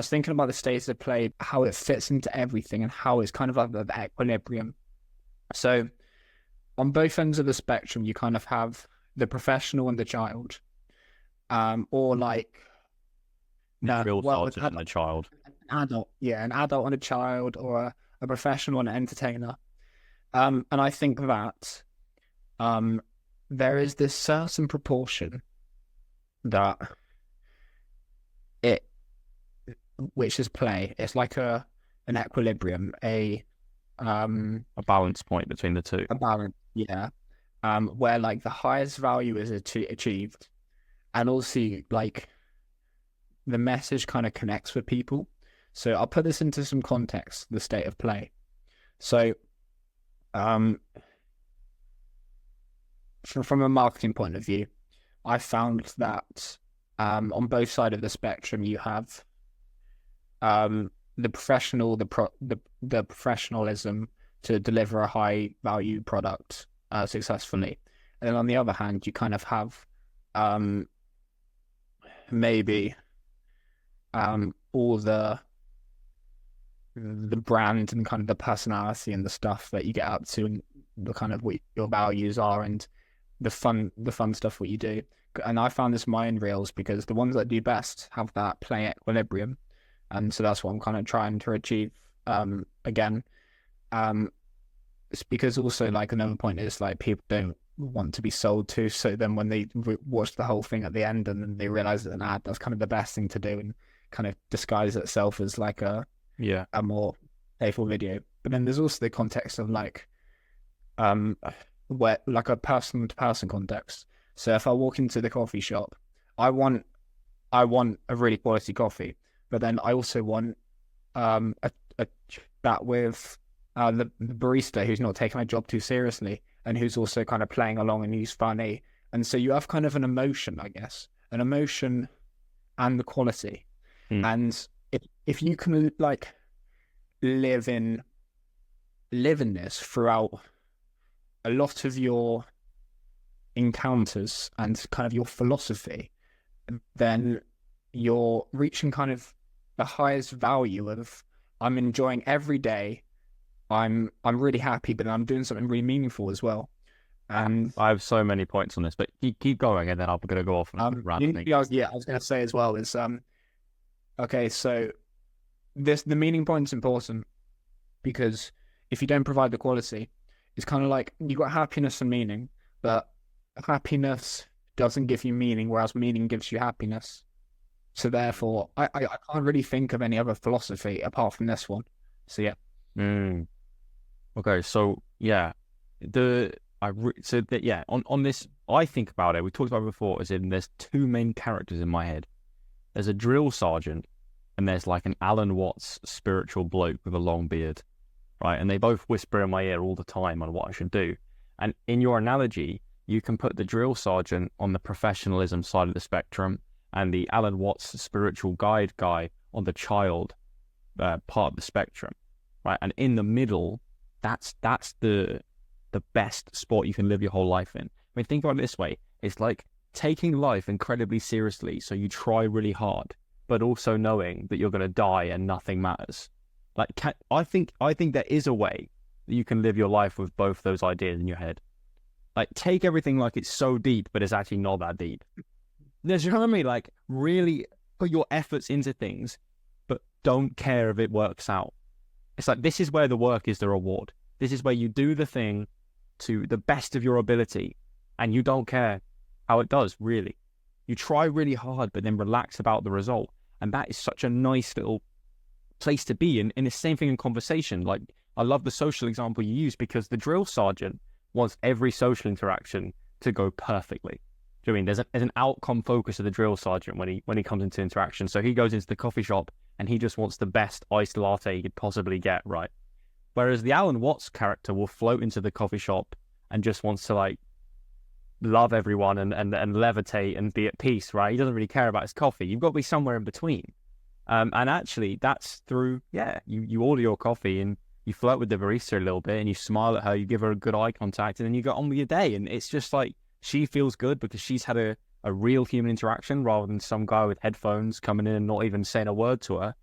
was thinking about the state of play, how it fits into everything, and how it's kind of like the equilibrium. So on both ends of the spectrum, you kind of have the professional and the child, or like no, Real well, sergeant and the child. an adult, yeah, an adult and a child, or a professional and an entertainer. And I think that um, there is this certain proportion that it, which is play. It's like an equilibrium, A balance point between the two. a balance, yeah. Where like the highest value is achieved, and also like the message kind of connects with people. So I'll put this into some context, the state of play. So, um, from a marketing point of view, I found that on both sides of the spectrum, you have the professional, the professionalism to deliver a high value product successfully, and then on the other hand, you kind of have maybe all the brand and kind of the personality and the stuff that you get up to, and the kind of what your values are, and the fun stuff what you do. And I found this in my own reels, because the ones that do best have that play equilibrium, and so that's what I'm kind of trying to achieve again. It's because also like another point is like people don't want to be sold to, so then when they watch the whole thing at the end and then they realize it's an ad, that's kind of the best thing to do, and kind of disguise itself as like Yeah. a more playful video. But then there's also the context of like where like a person to person context. So if I walk into the coffee shop, I want a really quality coffee, but then I also want a chat with the barista who's not taking my job too seriously, and who's also kind of playing along, and who's funny. And so you have kind of an emotion, I guess, an emotion and the quality. Mm. And if you can like live in this throughout a lot of your encounters and kind of your philosophy, then you're reaching kind of the highest value of I'm enjoying every day. I'm really happy, but I'm doing something really meaningful as well. And I have so many points on this, but keep going, and then I'm going to go off and rant. I was going to say as well is okay, so the meaning point's important, because if you don't provide the quality, it's kind of like you got happiness and meaning, but happiness doesn't give you meaning, whereas meaning gives you happiness. So therefore, I can't really think of any other philosophy apart from this one. So yeah. Mm. Okay, so yeah, on this, I think about it. We talked about it before. As in, there's two main characters in my head. There's a drill sergeant, and there's like an Alan Watts spiritual bloke with a long beard, right? And they both whisper in my ear all the time on what I should do. And in your analogy, you can put the drill sergeant on the professionalism side of the spectrum, and the Alan Watts spiritual guide guy on the child part of the spectrum, right? And in the middle, that's the best spot you can live your whole life in. I mean, think about it this way. It's like taking life incredibly seriously, so you try really hard, but also knowing that you're going to die and nothing matters. Like, I think there is a way that you can live your life with both those ideas in your head. Like, take everything like it's so deep, but it's actually not that deep. You know what I mean? Like, really put your efforts into things, but don't care if it works out. It's like, this is where the work is the reward. This is where you do the thing to the best of your ability, and you don't care how it does, really. You try really hard, but then relax about the result. And that is such a nice little place to be in. And the same thing in conversation. Like, I love the social example you use, because the drill sergeant wants every social interaction to go perfectly. Do you know what I mean? There's an outcome focus of the drill sergeant when he comes into interaction. So he goes into the coffee shop and he just wants the best iced latte he could possibly get, right? Whereas the Alan Watts character will float into the coffee shop and just wants to like love everyone and levitate and be at peace, right? He doesn't really care about his coffee. You've got to be somewhere in between. And actually that's through, you order your coffee and you flirt with the barista a little bit and you smile at her, you give her a good eye contact, and then you go on with your day. And it's just like, she feels good because she's had a real human interaction rather than some guy with headphones coming in and not even saying a word to her.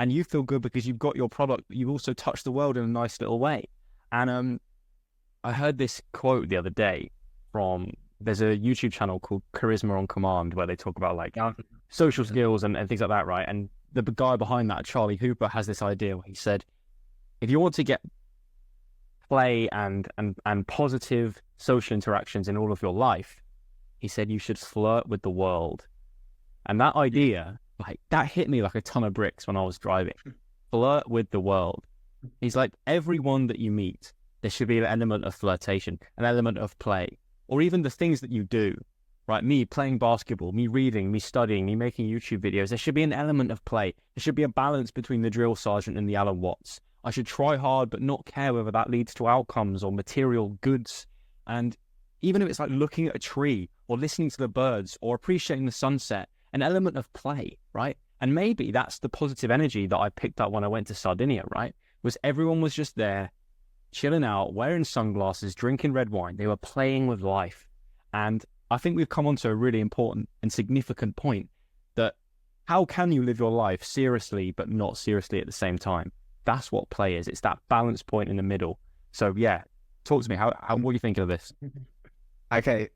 and you feel good because you've got your product, but you've also touched the world in a nice little way. And I heard this quote the other day from, there's a YouTube channel called Charisma on Command where they talk about like social skills and things like that, right? And the guy behind that, Charlie Hooper, has this idea where he said, if you want to get play and positive social interactions in all of your life, he said you should flirt with the world. And that idea, like, that hit me like a ton of bricks when I was driving. Flirt with the world. He's like, everyone that you meet, there should be an element of flirtation, an element of play, or even the things that you do, right? Me playing basketball, me reading, me studying, me making YouTube videos. There should be an element of play. There should be a balance between the drill sergeant and the Alan Watts. I should try hard, but not care whether that leads to outcomes or material goods. And even if it's like looking at a tree or listening to the birds or appreciating the sunset, an element of play, right? And maybe that's the positive energy that I picked up when I went to Sardinia, right? Was everyone was just there, chilling out, wearing sunglasses, drinking red wine. They were playing with life. And I think we've come on to a really important and significant point, that how can you live your life seriously but not seriously at the same time? That's what play is. It's that balance point in the middle. So yeah, talk to me. How what are you thinking of this? Okay.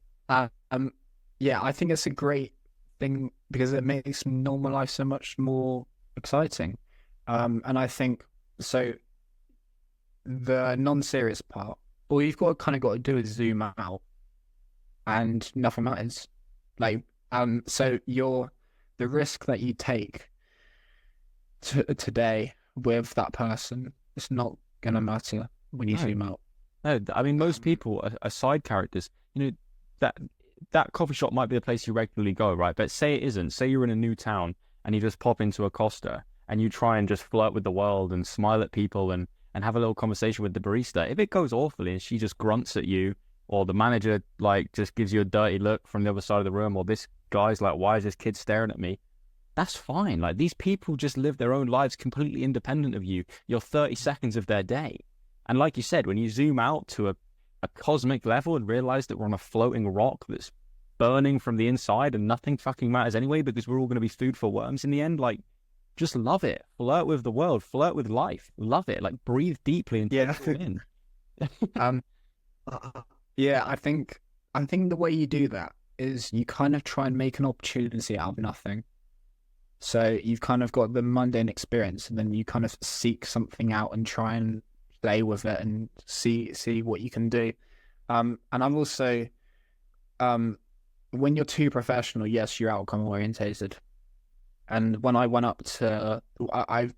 Yeah, I think it's a great thing because it makes normal life so much more exciting. And I think so. The non-serious part, all you've got to do is zoom out, and nothing matters. Like, so the risk that you take today with that person, it's not gonna matter when you zoom out. No, I mean, most people are side characters. You know, that coffee shop might be a place you regularly go, right? But say it isn't. Say you're in a new town and you just pop into a Costa and you try and just flirt with the world and smile at people and have a little conversation with the barista. If it goes awfully and she just grunts at you, or the manager like just gives you a dirty look from the other side of the room, or this guy's like, why is this kid staring at me? That's fine. Like, these people just live their own lives completely independent of you. You're 30 seconds of their day. And like you said, when you zoom out to a cosmic level and realize that we're on a floating rock that's burning from the inside and nothing fucking matters anyway because we're all going to be food for worms in the end, like, just love it. Flirt with the world. Flirt with life. Love it. Like, breathe deeply and take it in. Yeah, I think the way you do that is you kind of try and make an opportunity out of nothing. So you've kind of got the mundane experience, and then you kind of seek something out and try and play with it and see what you can do. And I'm also, when you're too professional, yes, you're outcome orientated. And when I went up to, I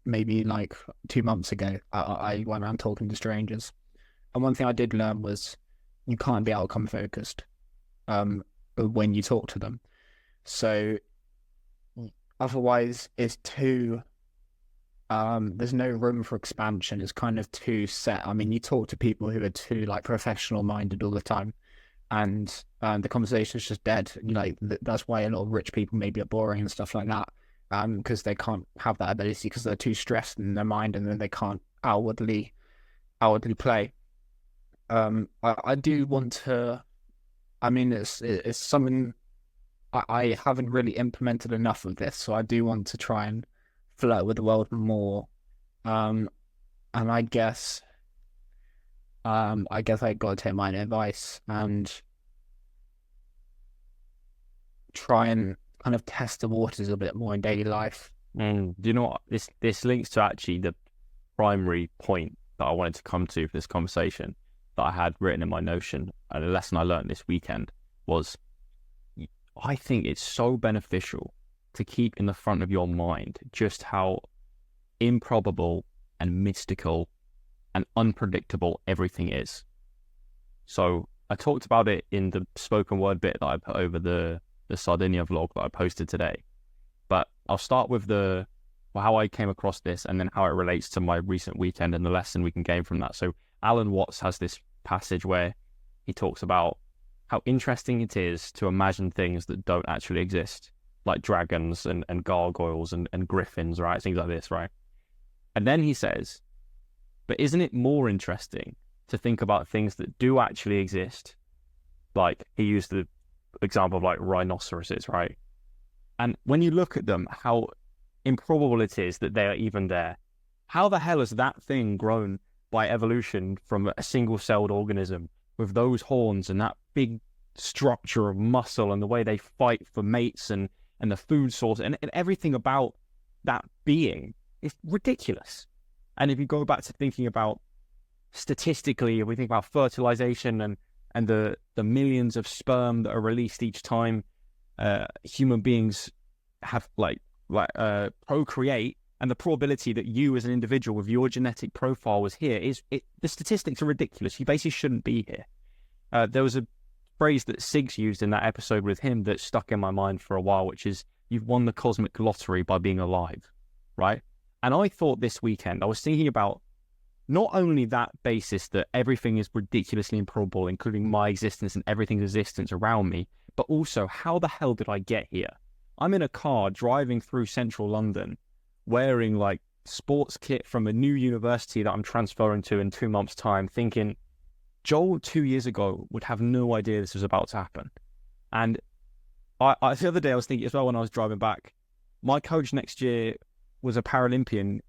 maybe like 2 months ago, I went around talking to strangers. And one thing I did learn was you can't be outcome focused when you talk to them. So otherwise it's too, there's no room for expansion. It's kind of too set. I mean, you talk to people who are too like professional minded all the time, and the conversation is just dead. Like, that's why a lot of rich people maybe are boring and stuff like that, because they can't have that ability because they're too stressed in their mind, and then they can't outwardly play. I do want to. I mean, it's something I haven't really implemented enough of this, so I do want to try and flirt with the world more. And I guess I got to take my advice and try and kind of test the waters a bit more in daily life. Do you know what? This links to actually the primary point that I wanted to come to for this conversation that I had written in my Notion. And a lesson I learned this weekend was, I think it's so beneficial to keep in the front of your mind just how improbable and mystical and unpredictable everything is. So I talked about it in the spoken word bit that I put over the Sardinia vlog that I posted today. But I'll start with how I came across this and then how it relates to my recent weekend and the lesson we can gain from that. So Alan Watts has this passage where he talks about how interesting it is to imagine things that don't actually exist, like dragons and gargoyles and griffins, right? Things like this, right? And then he says, but isn't it more interesting to think about things that do actually exist? Like, he used the example of like rhinoceroses, right? And when you look at them, how improbable it is that they are even there. How the hell has that thing grown by evolution from a single-celled organism with those horns and that big structure of muscle and the way they fight for mates and the food source and everything about that being is ridiculous. And if you go back to thinking about statistically, if we think about fertilization and the millions of sperm that are released each time human beings have procreate, and the probability that you as an individual with your genetic profile was here the statistics are ridiculous. You basically shouldn't be here. There was a phrase that Siggs used in that episode with him that stuck in my mind for a while, which is, you've won the cosmic lottery by being alive, right? And I thought this weekend, I was thinking about not only that basis that everything is ridiculously improbable, including my existence and everything's existence around me, but also, how the hell did I get here? I'm in a car driving through central London wearing like sports kit from a new university that I'm transferring to in 2 months' time, thinking Joel 2 years ago would have no idea this was about to happen. And I the other day I was thinking as well when I was driving back, my coach next year was a Paralympian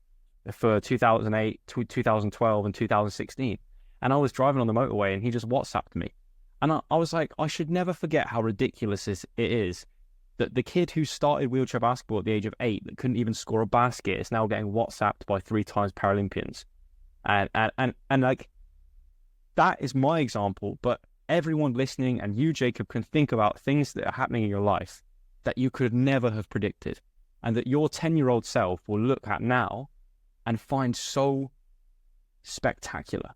for 2008, 2012 and 2016. And I was driving on the motorway and he just WhatsApped me. And I was like, I should never forget how ridiculous it is that the kid who started wheelchair basketball at the age of 8 that couldn't even score a basket is now getting WhatsApped by 3 times Paralympians. And like, that is my example, but everyone listening and you, Jacob, can think about things that are happening in your life that you could never have predicted, and that your 10-year-old self will look at now and find so spectacular.